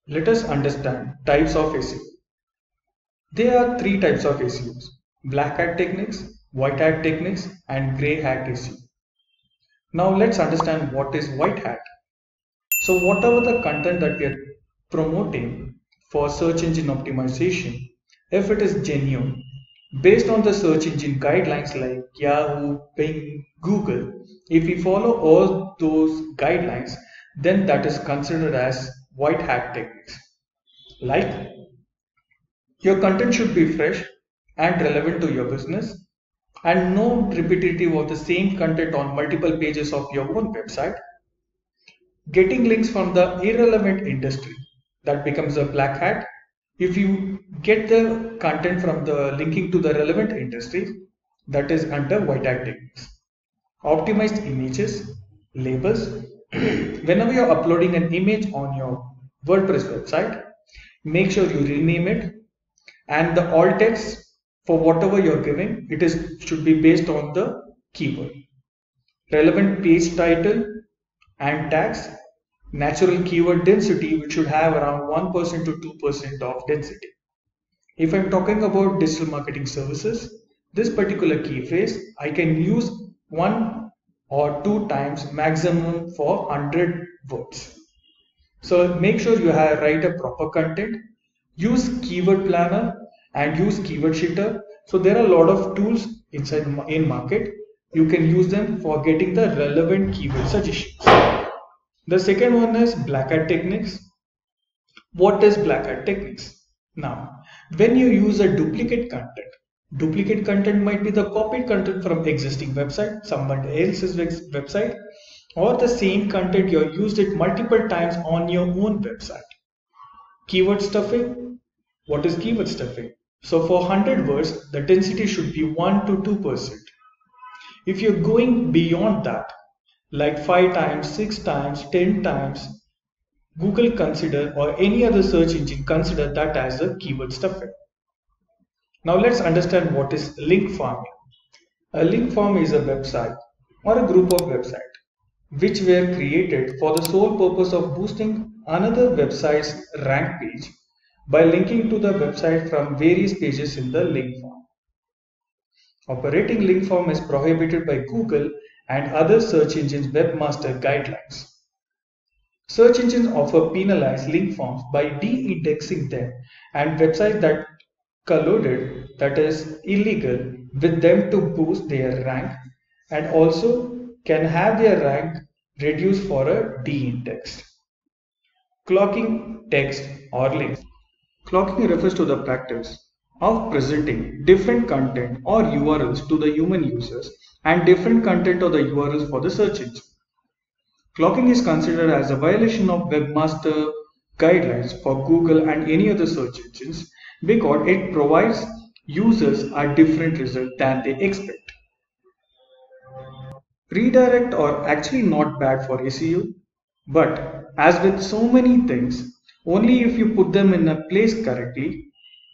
Let us understand types of SEO. There are three types of SEOs: black hat techniques, white hat techniques, and grey hat SEO. Now let's understand what is white hat. So whatever the content that we are promoting for search engine optimization, if it is genuine, based on the search engine guidelines like Yahoo, Bing, Google, if we follow all those guidelines, then that is considered as white hat techniques. Like, your content should be fresh and relevant to your business, and no repetitive of the same content on multiple pages of your own website. Getting links from the irrelevant industry, that becomes a black hat. If you get the content from the linking to the relevant industry, that is under white hat techniques. Optimized images, labels. Whenever you're uploading an image on your WordPress website, make sure you rename it, and the alt text for whatever you're giving, should be based on the keyword. Relevant page title and tags. Natural keyword density, which should have around 1% to 2% of density. If I'm talking about digital marketing services, this particular key phrase I can use 1 or 2 times maximum for 100 words. So make sure you write a proper content, use keyword planner and use keyword shitter. So there are a lot of tools in market. You can use them for getting the relevant keyword suggestions. The second one is black hat techniques. What is black hat techniques? Now, when you use a duplicate content might be the copied content from existing website, someone else's website, or the same content you used it multiple times on your own website. Keyword stuffing. What is keyword stuffing? So for 100 words, the density should be 1 to 2%. If you're going beyond that, like 5 times, 6 times, 10 times, Google consider, or any other search engine consider that as a keyword stuffing. Now let's understand what is link farming. A link farm is a website or a group of websites which were created for the sole purpose of boosting another website's rank page by linking to the website from various pages in the link farm. Operating link farm is prohibited by Google and other search engines webmaster guidelines. Search engines often penalize link farms by de-indexing them, and websites that colluded, that is illegal, with them to boost their rank, and also can have their rank reduced for a de-index. Cloaking text or links. Cloaking refers to the practice of presenting different content or URLs to the human users and different content or the URLs for the search engine. Cloaking is considered as a violation of webmaster guidelines for Google and any other search engines because it provides users a different result than they expect. Redirect are actually not bad for SEO, but as with so many things, only if you put them in a place correctly,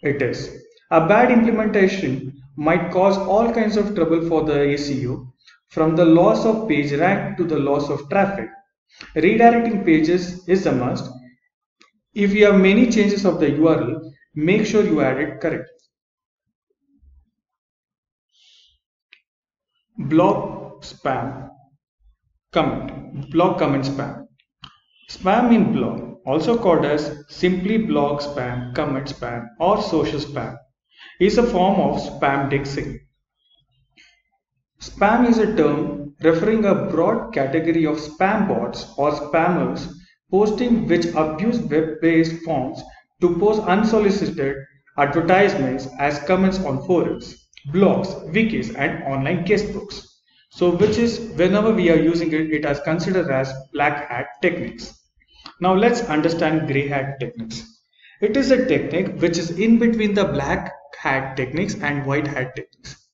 it is. A bad implementation might cause all kinds of trouble for the SEO, from the loss of page rank to the loss of traffic. Redirecting pages is a must. If you have many changes of the URL, make sure you add it correctly. Block spam comment. Block comment spam. Spam in blog, also called as simply blog spam, comment spam, or social spam, is a form of spam dixing. Spam is a term referring a broad category of spam bots or spammers posting which abuse web-based forms to post unsolicited advertisements as comments on forums, blogs, wikis, and online guestbooks. So which is, whenever we are using it, it is considered as black hat techniques. Now let's understand grey hat techniques. It is a technique which is in between the black hat techniques and white hat techniques.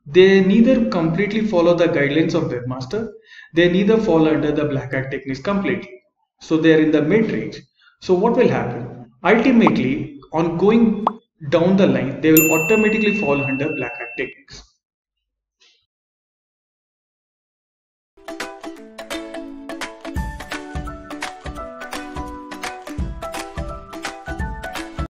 They neither completely follow the guidelines of webmaster, they neither fall under the black hat techniques completely. So they are in the mid-range. So what will happen? Ultimately, on going down the line, they will automatically fall under black hat techniques.